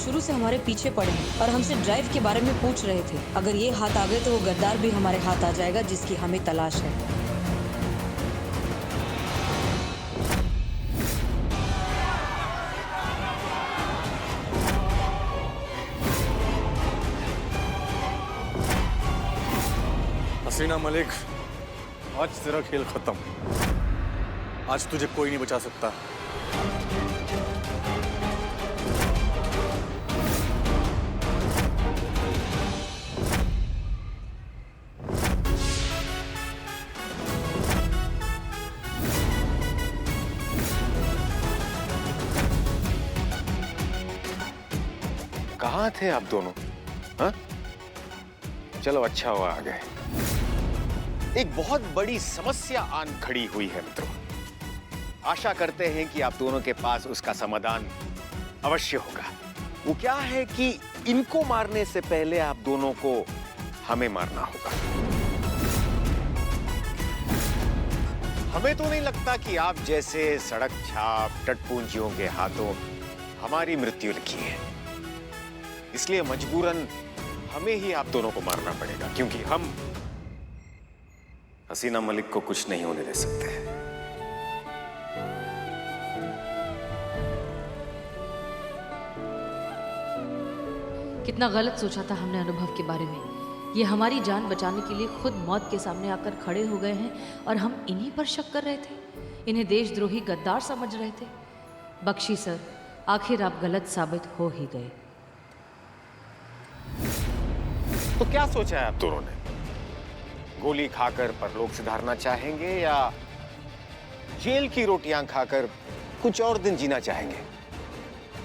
शुरू से हमारे पीछे पड़े हैं और हमसे ड्राइव के बारे में पूछ रहे थे। अगर ये हाथ आ गए तो वो गद्दार भी हमारे हाथ आ जाएगा जिसकी हमें तलाश है। हसीना मलिक, आज तेरा खेल खत्म। आज तुझे कोई नहीं बचा सकता। कहाँ थे आप दोनों? हाँ? चलो अच्छा हुआ आ गए। एक बहुत बड़ी समस्या आन खड़ी हुई है मित्रों। आशा करते हैं कि आप दोनों के पास उसका समाधान अवश्य होगा। वो क्या है कि इनको मारने से पहले आप दोनों को हमें मारना होगा। हमें तो नहीं लगता कि आप जैसे सड़क छाप टटपूंजियों के हाथों हमारी मृत्यु लिखी है। इसलिए मजबूरन हमें ही आप दोनों को मारना पड़ेगा, क्योंकि हम हसीना मलिक को कुछ नहीं होने दे सकते। कितना गलत सोचा था हमने अनुभव के बारे में। ये हमारी जान बचाने के लिए खुद मौत के सामने आकर खड़े हो गए हैं और हम इन्हीं पर शक कर रहे थे। इन्हें देशद्रोही गद्दार समझ रहे थे। बख्शी सर, आखिर आप गलत साबित हो ही गए। तो क्या सोचा है आप दोनों ने? गोली खाकर परलोक सुधारना चाहेंगे या जेल की रोटियां खाकर कुछ और दिन जीना चाहेंगे?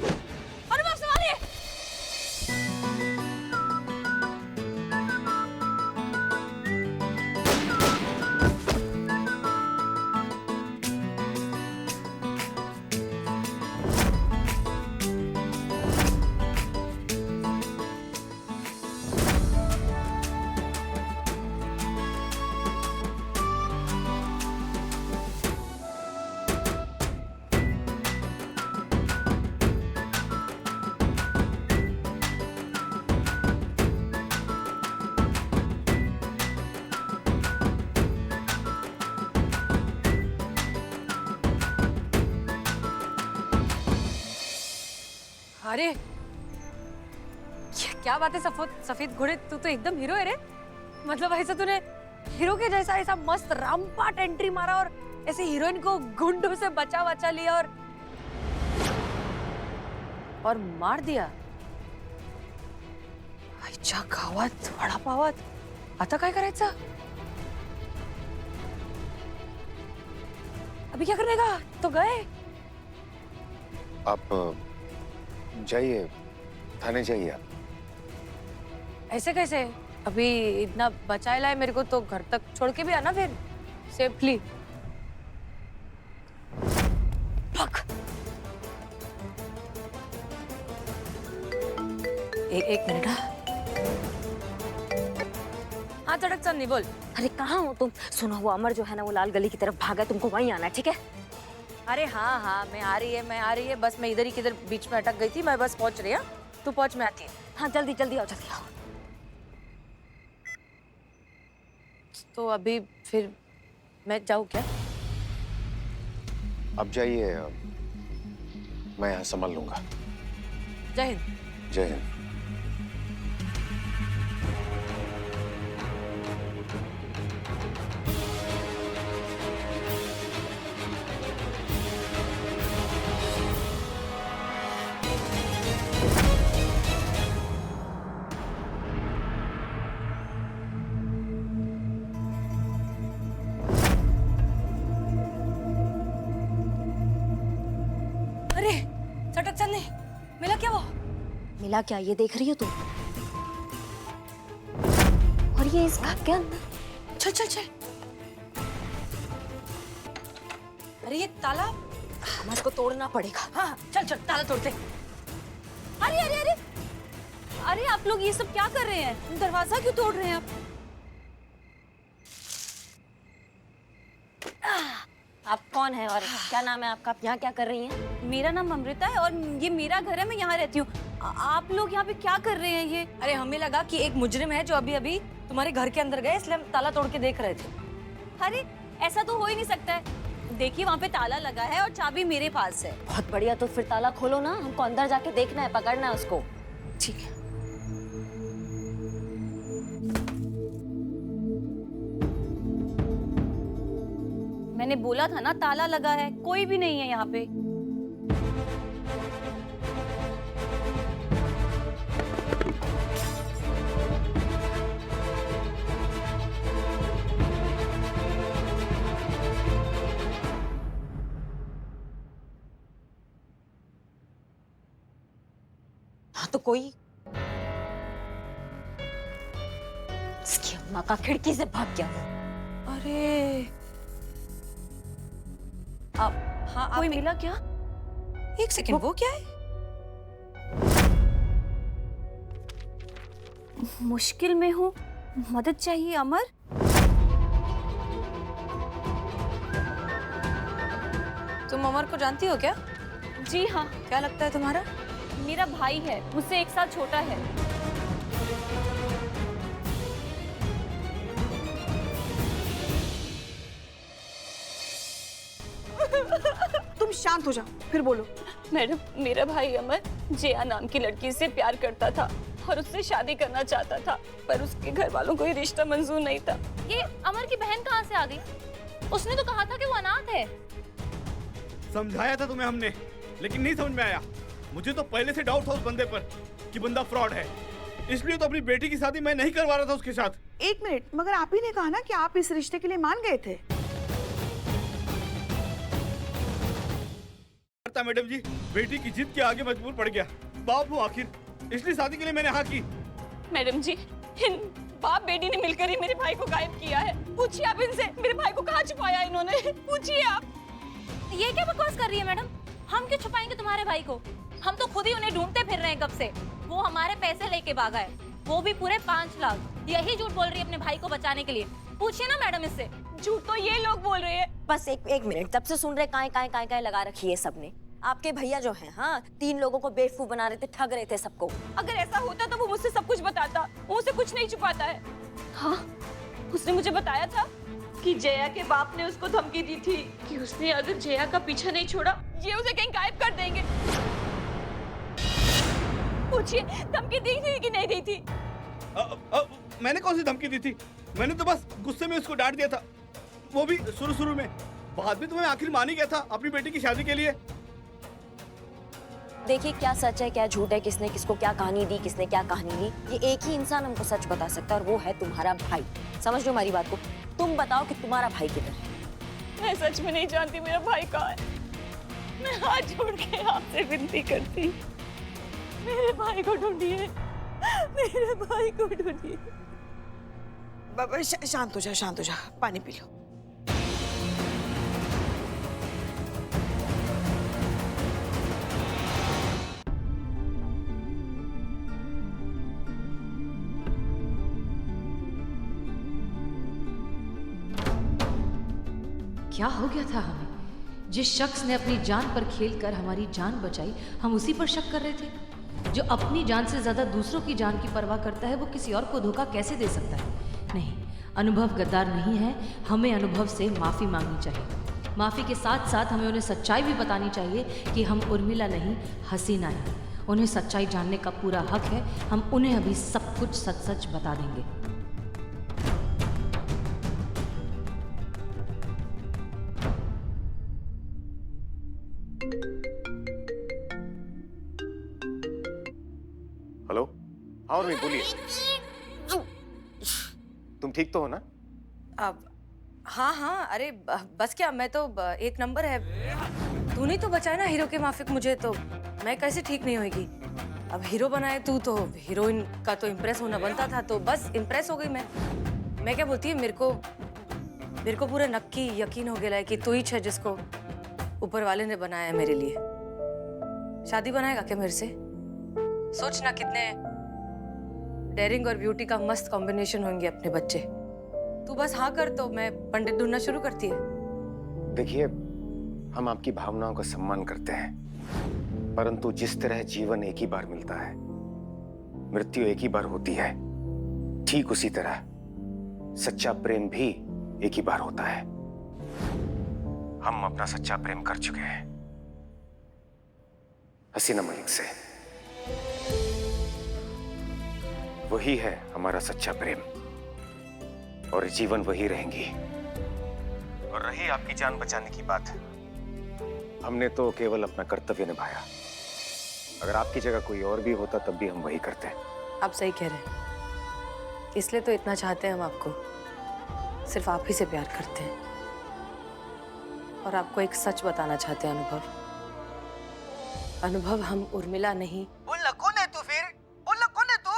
अनुभव संभालिए। अरे क्या बात है सफेद घोड़े, तू तो एकदम हीरो है रे। मतलब ऐसा तूने हीरो के जैसा ऐसा मस्त रामपाट एंट्री मारा और ऐसे हीरोइन को गुंडों से बचा लिया और मार दिया। आईच्या गावात वडापावात आता काय करायचं? अभी क्या करने का? तो गए। आप जाइए, थाने जाइए आप। ऐसे कैसे? अभी इतना बचाए लाए मेरे को, तो घर तक छोड़ के भी आना फिर सेफली। एक मिनट। हाँ चटक चंदी बोल। अरे कहाँ हो तुम? सुना हुआ अमर जो है ना वो लाल गली की तरफ भागा, तुमको वहीं आना है, ठीक है? अरे हाँ मैं आ रही है। बस मैं इधर ही किधर बीच में अटक गई थी। मैं बस पहुंच रही हूँ। तू पहुंच, मैं आती है। हाँ जल्दी जल्दी आओ, जल्दी आओ। तो अभी फिर मैं जाऊँ क्या? अब जाइए, मैं यहाँ संभाल लूंगा। जय हिंद। जय हिंद। अरे चटक चंदी, मिला क्या वो? मिला क्या? ये देख रही हो तुम? और ये इस घर के अंदर। चल। अरे ये ताला हमें इसको तोड़ना पड़ेगा। हाँ चल ताला तोड़ते। अरे आप लोग ये सब क्या कर रहे हैं? दरवाजा क्यों तोड़ रहे हैं आप? आप कौन है और क्या नाम है आपका? आप यहाँ क्या कर रही हैं? मेरा नाम अमृता है और ये मेरा घर है। मैं यहाँ रहती हूँ। आप लोग यहाँ पे क्या कर रहे हैं ये? अरे हमें लगा कि एक मुजरिम है जो अभी अभी तुम्हारे घर के अंदर गए, इसलिए हम ताला तोड़ के देख रहे थे। अरे ऐसा तो हो ही नहीं सकता है। देखिए वहाँ पे ताला लगा है और चाबी मेरे पास है। बहुत बढ़िया, तो फिर ताला खोलो ना, हमको अंदर जाके देखना है, पकड़ना है उसको। ठीक है। मैंने बोला था ना ताला लगा है, कोई भी नहीं है यहाँ पे। हाँ तो कोई इसकी अम्मा का खिड़की से भाग गया। अरे आप, हाँ कोई आप मिला क्या? एक सेकंड, वो क्या है? मुश्किल में हूँ, मदद चाहिए अमर। तुम अमर को जानती हो क्या? जी हाँ, क्या लगता है तुम्हारा? मेरा भाई है, मुझसे 1 साल छोटा है। तुम शांत हो जाओ, फिर बोलो। मैडम, मेरा भाई अमर जया नाम की लड़की से प्यार करता था और उससे शादी करना चाहता था, पर उसके घर वालों को ये रिश्ता मंजूर नहीं था। ये अमर की बहन कहाँ से आ गई? उसने तो कहा था कि वो अनाथ है। समझाया था तुम्हें हमने, लेकिन नहीं समझ में आया। मुझे तो पहले से डाउट था उस बंदे पर कि बंदा फ्रॉड है, इसलिए तो अपनी बेटी की शादी मैं नहीं करवा रहा था उसके साथ। 1 मिनट, मगर आप ही ने कहा ना कि आप इस रिश्ते के लिए मान गए थे। मैडम जी, बेटी की जिद के आगे मजबूर पड़ गया। बाप हूँ आखिर, इसलिए शादी के लिए मैंने हाँ की। मैडम जी, इन बाप बेटी ने मिलकर ही मेरे भाई को गायब किया है। पूछिए आप इनसे, मेरे भाई को कहाँ छुपाया इन्होंने, पूछिए आप। ये क्या बकवास कर रही है मैडम? हम क्यों छुपाएंगे तुम्हारे भाई को? हम तो खुद ही उन्हें ढूंढते फिर रहे हैं कब से। वो हमारे पैसे लेके भागा है, वो भी पूरे 5 लाख। यही झूठ बोल रही है अपने भाई को बचाने के लिए। पूछिए ना मैडम इससे। झूठ तो ये लोग बोल रहे हैं। बस एक मिनट, तब से सुन रहे काय लगा रखी है सबने। आपके भैया जो हैं, हाँ, 3 लोगों को बेवकूफ बना रहे थे, ठग रहे थे सबको। अगर ऐसा होता तो वो मुझसे सब कुछ बताता, वो मुझसे कुछ नहीं छुपाता है। हाँ, उसने मुझे बताया था कि जया के बाप ने उसको धमकी दी थी कि उसने अगर जया का पीछा नहीं छोड़ा, ये उसे कहीं गायब कर देंगे। पूछिए, धमकी दी थी कि नहीं दी थी? मैंने कौन सी धमकी दी थी? मैंने तो बस गुस्से में उसको डांट दिया था, वो भी शुरू में। बाद में तो मैं आखिर मान ही गया था अपनी बेटी की शादी के लिए। देखिए, क्या सच है क्या झूठ है, किसने किसको क्या कहानी दी, किसने क्या कहानी ली, ये एक ही इंसान हमको सच बता सकता है, और वो है तुम्हारा भाई। समझ लो हमारी बात को। तुम बताओ कि तुम्हारा भाई किधर है? मैं सच में नहीं जानती मेरा भाई कहाँ है। मैं हाथ जोड़ के आपसे विनती करती, मेरे भाई को ढूंढिए, मेरे भाई को ढूंढिए। शांत हो जा, पानी पी लो। क्या हो गया था हमें? जिस शख्स ने अपनी जान पर खेलकर हमारी जान बचाई, हम उसी पर शक कर रहे थे। जो अपनी जान से ज्यादा दूसरों की जान की परवाह करता है, वो किसी और को धोखा कैसे दे सकता है? नहीं, अनुभव गद्दार नहीं है। हमें अनुभव से माफी मांगनी चाहिए। माफी के साथ साथ हमें उन्हें सच्चाई भी बतानी चाहिए कि हम उर्मिला नहीं, हसीना हैं। उन्हें सच्चाई जानने का पूरा हक है। हम उन्हें अभी सब कुछ सच सच बता देंगे। हेलो, हाँ उर्मी बोलिए। तुम ठीक तो हो ना? अब हाँ, अरे बस क्या, मैं तो 1 नंबर है। तूने तो बचाया ना हीरो के माफिक मुझे, तो मैं कैसे ठीक नहीं होगी? अब हीरो बनाए तू, तो हीरोइन का तो इम्प्रेस होना बनता था, तो बस इम्प्रेस हो गई मैं क्या बोलती है, मेरे को पूरा नक्की यकीन हो गया कि तू ही है जिसको ऊपर वाले ने बनाया है मेरे लिए। शादी बनाएगा क्या मेरे से? सोचना कितने डेयरिंग और ब्यूटी का मस्त कॉम्बिनेशन होंगे अपने बच्चे। तू बस हाँ कर तो मैं पंडित ढूंढना शुरू करती है। देखिए, हम आपकी भावनाओं का सम्मान करते हैं, परंतु जिस तरह जीवन एक ही बार मिलता है, मृत्यु एक ही बार होती है, ठीक उसी तरह सच्चा प्रेम भी एक ही बार होता है। हम अपना सच्चा प्रेम कर चुके हैं हसीना मलिक से। वही है हमारा सच्चा प्रेम और जीवन वही रहेंगी। और रही आपकी जान बचाने की बात, हमने तो केवल अपना कर्तव्य निभाया। अगर आपकी जगह कोई और भी होता तब भी हम वही करते। आप सही कह रहे हैं, इसलिए तो इतना चाहते हैं हम आपको। सिर्फ आप ही से प्यार करते हैं और आपको एक सच बताना चाहते हैं अनुभव। अनुभव, हम उर्मिला नहीं। बोलना कौन है तू फिर? बोलना कौन है तू?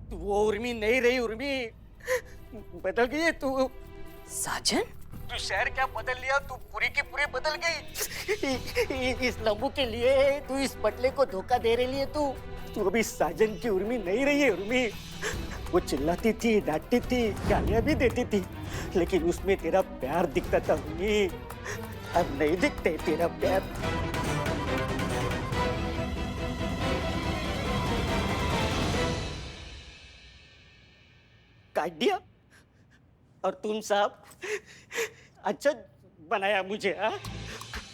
तू वो उर्मी नहीं रही। उर्मी बदल गई है तू। साजन, तू शहर क्या बदल लिया, तू पूरी की पूरी बदल गई। इस लम्बू के लिए, तू इस पटले को धोखा दे रही है। तू अभी साजन की उर्मी नहीं रही है। उर्मी वो चिल्लाती थी, डांटती थी, गालियां भी देती थी, लेकिन उसमें तेरा प्यार दिखता था। उर्मी अब नहीं दिखते तेरा प्यार। काट दिया और तुम साहब अच्छा बनाया मुझे। हाँ,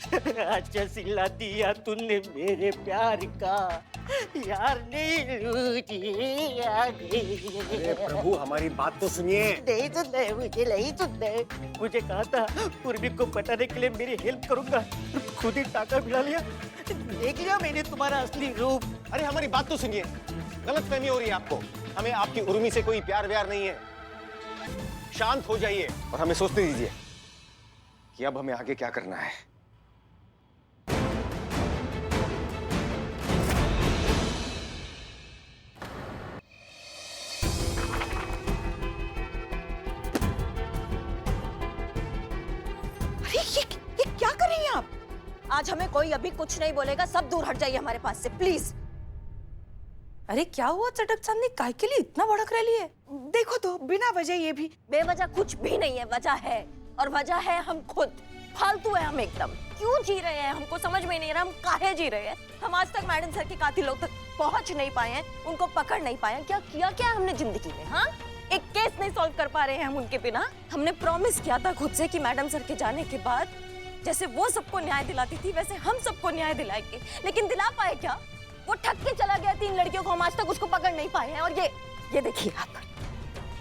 अच्छा सिला दिया तूने मेरे प्यार का। यार नहीं प्रभु हमारी बात तो सुनिए। नहीं तो नहीं, मुझे नहीं सुनना है। मुझे कहा था उर्मी को पटाने के लिए मेरी हेल्प करूंगा, खुद ही टाका भिड़ा लिया। देख लिया मैंने तुम्हारा असली रूप। अरे हमारी बात तो सुनिए, गलतफहमी हो रही है आपको। हमें आपकी उर्मी से कोई प्यार व्यार नहीं है। शांत हो जाइए और हमें सोचने दीजिए कि अब हमें आगे क्या करना है। अरे ये क्या कर रही हैं आप? आज हमें कोई अभी कुछ नहीं बोलेगा, सब दूर हट जाइए हमारे पास से प्लीज। अरे क्या हुआ चटक चांदनी, काय के लिए इतना भड़क रही है? देखो तो बिना वजह ये भी। बेवजह कुछ भी नहीं है, वजह है, और वजह है हम खुद। फालतू है हम एकदम। क्यों जी रहे हैं हमको समझ में नहीं आ रहा, हम काहे जी रहे हैं। हम आज तक मैडम सर के कातिलों तक पहुंच नहीं पाए हैं, उनको पकड़ नहीं पाए हैं। क्या किया क्या हमने जिंदगी में? हाँ, एक केस नहीं सॉल्व कर पा रहे हैं हम उनके बिना। हमने प्रॉमिस किया था खुद से कि मैडम सर के जाने के बाद जैसे वो सबको न्याय दिलाती थी वैसे हम सबको न्याय दिलाएंगे, लेकिन दिला पाए क्या? वो ठग के चला गया 3 लड़कियों को, हम आज तक उसको पकड़ नहीं पाए हैं। और ये देखिए आप,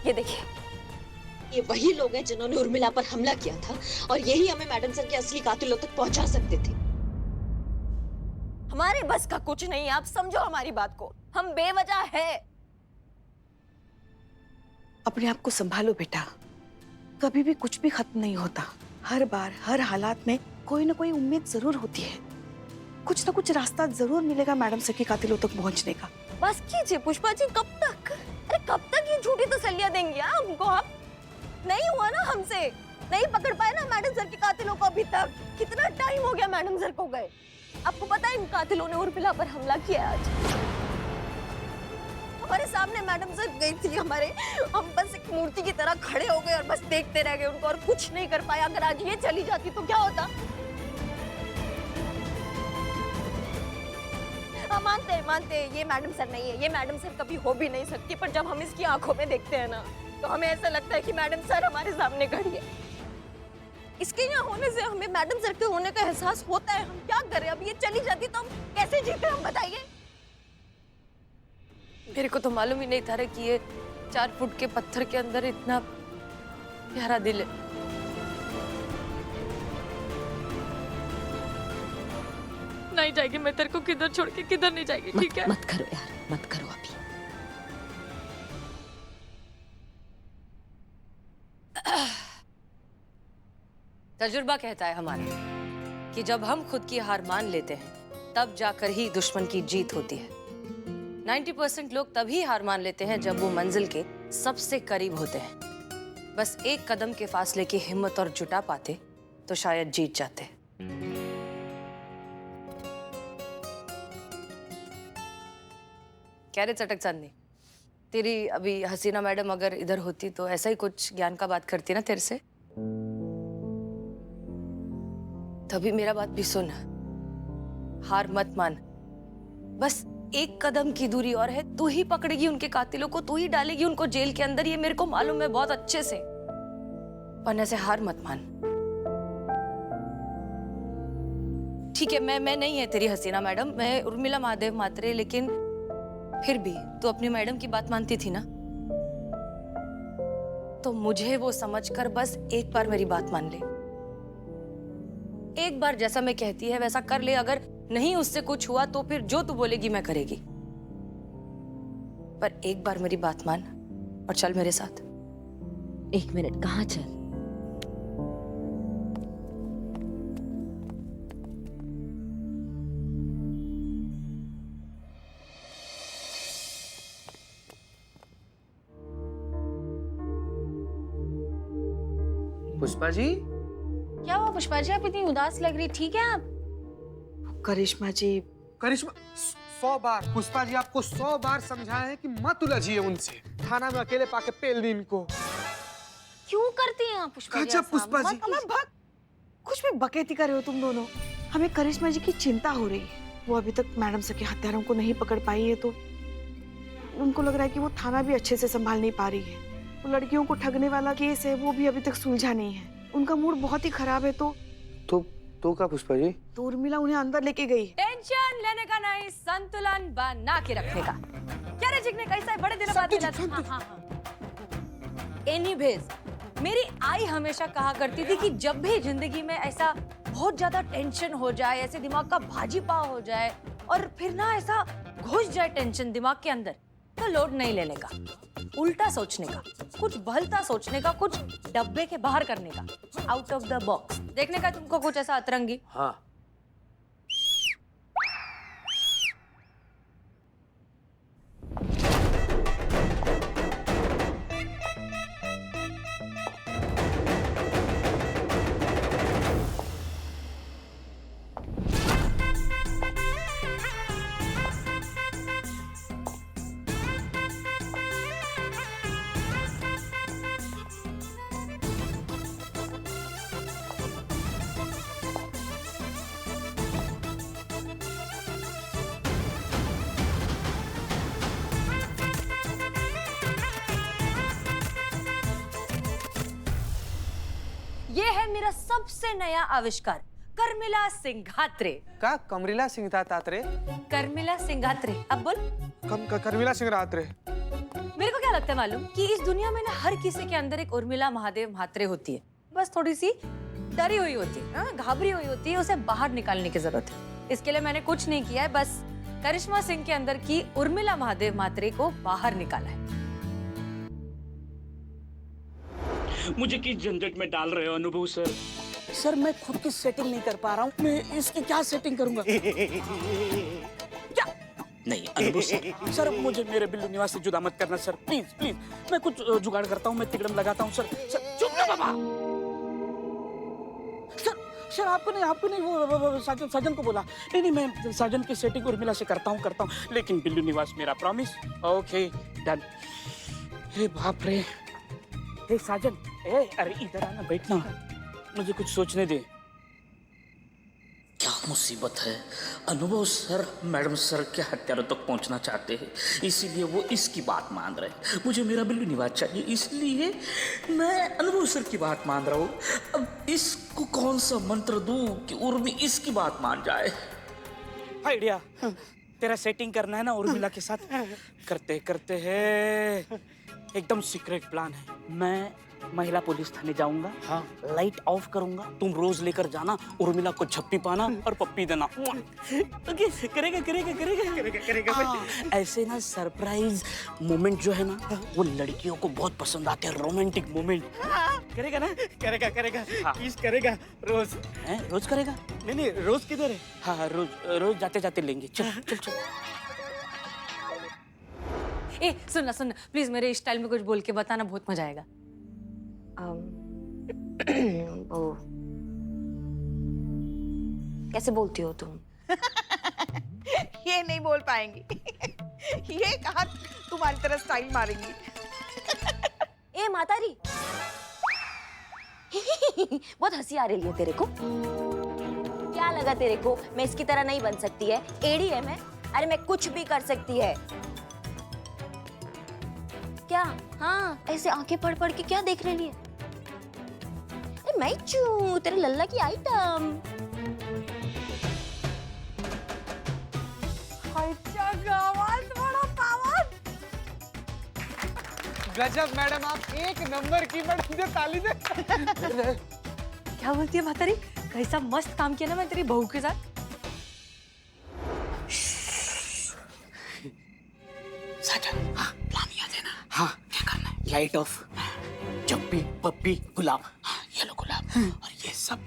ये देखिए, ये वही लोग हैं जिन्होंने उर्मिला पर हमला किया था और यही हमें मैडम सर के असली कातिलों तक पहुंचा सकते थे। हमारे बस का कुछ नहीं है, आप समझो हमारी बात को। हम बेवजह है। अपने आप को संभालो बेटा, कभी भी कुछ भी खत्म नहीं होता। हर बार हर हालात में कोई ना कोई उम्मीद जरूर होती है। कुछ ना कुछ रास्ता जरूर मिलेगा मैडम सर के कातिलों तक पहुंचने का। बस कीजिए पुष्पा जी, कब तक? अरे कब तक ये झूठी तसल्लियां देंगे हमको? आप नहीं हुआ ना हमसे, नहीं पकड़ पाए ना मैडम सर के कातिलों को अभी तक। कितना टाइम हो गया मैडम सर को गए। आपको पता है इन कातिलों ने उर्मिला पर हमला किया आज। हमारे सामने मैडम सर गई थी हमारे, हम बस एक मूर्ति की तरह खड़े हो गए और बस देखते रह गए उनको और कुछ नहीं कर पाया। अगर आज ये चली जाती तो क्या होता? मानते हैं ये मैडम सर नहीं है, ये मैडम सर कभी हो भी नहीं सकती, पर जब हम इसकी आंखों में देखते हैं ना तो हमें ऐसा लगता है कि मैडम सर हमारे सामने खड़ी है। इसके यहाँ होने से हमें मैडम सर के होने का एहसास होता है। हम क्या करें? अब ये चली जाती तो हम कैसे जीते, हम बताइए। मेरे को तो मालूम ही नहीं था कि ये 4 फुट के पत्थर के अंदर इतना प्यारा दिल है। नहीं जाएगी, मैं तेरे को किधर छोड़ के किधर नहीं जाएगी, ठीक है? मत करो यार, मत करो अभी। तजुर्बा कहता है हमारा कि जब हम खुद की हार मान लेते हैं तब जाकर ही दुश्मन की जीत होती है। 90% लोग तभी हार मान लेते हैं जब वो मंजिल के सबसे करीब होते हैं। बस एक कदम के फासले की हिम्मत और जुटा पाते तो शायद जीत जाते। क्या रे चटक चांदनी, तेरी अभी हसीना मैडम अगर इधर होती तो ऐसा ही कुछ ज्ञान का बात करती ना तेरे से। तभी मेरा बात भी सुन, हार मत मान। बस एक कदम की दूरी और है, तू ही पकड़ेगी उनके कातिलों को, तू ही डालेगी उनको जेल के अंदर, ये मेरे को मालूम है बहुत अच्छे से। पर ऐसे हार मत मान। ठीक है, मैं नहीं है तेरी हसीना मैडम, मैं उर्मिला महादेव मात्रे, लेकिन फिर भी तू अपनी मैडम की बात मानती थी ना, तो मुझे वो समझकर बस एक बार मेरी बात मान ले। एक बार जैसा मैं कहती है वैसा कर ले। अगर नहीं उससे कुछ हुआ तो फिर जो तू बोलेगी मैं करेगी। पर एक बार मेरी बात मान और चल मेरे साथ। 1 मिनट, कहाँ चल? पुष्पा जी, क्या हुआ पुष्पा जी, आप इतनी उदास लग रही, ठीक है आप? करिश्मा जी, करिश्मा 100 बार पुष्पा जी आपको 100 बार समझाया है कि मत उलझिए उनसे। थाना में अकेले पाके पेल दी इनको। क्यों करती हैं आप पुष्पा जी? पुष्पा जी, कुछ भी बकैती कर रहे हो तुम दोनों। हमें करिश्मा जी की चिंता हो रही है। वो अभी तक मैडम सर के हत्यारों को नहीं पकड़ पाई है, तो उनको लग रहा है कि वो थाना भी अच्छे से संभाल नहीं पा रही है। वो लड़कियों को ठगने वाला केस है, वो भी अभी तक सुलझा नहीं है। उनका मूड बहुत ही खराब है। तो क्या पुष्पा जी? तो उर्मिला उन्हें अंदर लेके गई। टेंशन लेने का नहीं, संतुलन बना के रखने का। क्या रे चिकने, कैसा है? बड़े दिनों बाद। हाँ। एनीवेज, मेरी आई हमेशा कहा करती थी कि जब भी जिंदगी में ऐसा बहुत ज्यादा टेंशन हो जाए, ऐसे दिमाग का भाजी पाव हो जाए और फिर ना ऐसा घुस जाए टेंशन दिमाग के अंदर, तो लोड नहीं लेने का, उल्टा सोचने का, कुछ भलता सोचने का, कुछ डब्बे के बाहर करने का, आउट ऑफ द बॉक्स देखने का। तुमको कुछ ऐसा अतरंगी। हाँ। ये है मेरा सबसे नया आविष्कार, कर्मिला सिंघात्रे। का कमरिला सिंह तात्रे? कर्मिला सिंघात्रे। अब बोल। कर्मिला सिंह रात्रे। मेरे को क्या लगता है मालूम, कि इस दुनिया में ना हर किसी के अंदर एक उर्मिला महादेव म्हात्रे होती है, बस थोड़ी सी डरी हुई होती है, घाबरी हुई होती है, उसे बाहर निकालने की जरूरत है। इसके लिए मैंने कुछ नहीं किया है, बस करिश्मा सिंह के अंदर की उर्मिला महादेव म्हात्रे को बाहर निकाला है। मुझे किस झंझट में डाल रहे हो अनुभव सर? सर मैं खुद की सेटिंग नहीं कर पा रहा हूँ, मैं इसकी क्या सेटिंग करूंगा? क्या? नहीं अनुभव सर। सर मुझे मेरे बिल्लू निवास से जुदा मत करना सर, प्लीज प्लीज। मैं कुछ जुगाड़ करता हूँ, मैं तिकड़म लगाता हूँ सर। सर चुप ना बाबा। सर आपको नहीं वो साजन को बोला। नहीं मैं साजन की सेटिंग उर्मिला से करता हूँ, लेकिन बिल्लू निवास मेरा प्रॉमिस। Okay done. हे बाप रे, हे साजन, अरे इधर आना, बैठना, मुझे कुछ सोचने दे। क्या मुसीबत है? अनुभव सर मैडम सर के हत्यारों तक पहुंचना चाहते हैं, इसीलिए वो इसकी बात मान रहे हैं। मुझे मेरा बिल्लू निवास चाहिए, इसलिए मैं अनुभव सर की बात मान रहा हूँ। अब इसको कौन सा मंत्र दूं कि उर्मी इसकी बात मान जाए? आइडिया, तेरा सेटिंग करना है ना उर्मिला के साथ, करते करते है। एकदम सीक्रेट प्लान है। मैं महिला पुलिस थाने जाऊंगा, हाँ, लाइट ऑफ करूंगा, तुम रोज लेकर जाना, उर्मिला को झप्पी पाना और पप्पी देना। ओके, करेगा। ऐसे ना सरप्राइज मोमेंट जो है ना, वो लड़कियों को बहुत पसंद आते हैं, रोमांटिक मोमेंट। करेगा ना? करेगा। हाँ। किस करेगा रोज? हैं? रोज करेगा? नहीं रोज किधर है? हाँ रोज जाते लेंगे। चल। ए सुनना प्लीज, मेरे स्टाइल में कुछ बोल के बताना, बहुत मजा आएगा। कैसे बोलती हो तुम? ये नहीं बोल पाएंगी। ये कहा तुम्हारी तरह स्टाइल मारेंगी। ए मातारी, बहुत हंसी आ रही है तेरे को। क्या लगा तेरे को मैं इसकी तरह नहीं बन सकती है? एडी है मैं? अरे मैं कुछ भी कर सकती है। क्या? हाँ, ऐसे आंखें पढ़ पढ़ के क्या देख रही है? मैं चू तेरे लल्ला की आइटम। गजब मैडम, आप एक नंबर की। मैडम दे ताली दे। क्या बोलती है भातारी? कैसा मस्त काम किया ना मैं तेरी बहू के साथ। साजन, हाँ, प्लान याद है ना? हाँ, क्या करना है? लाइट ऑफ, चप्पी, पप्पी, गुलाब, हाँ, येलो गुलाब, और ये सब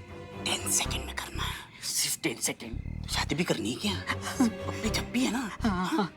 10 सेकंड में करना है। सिर्फ 10 सेकंड। शादी भी करनी है क्या? पप्पी चप्पी है ना? हाँ।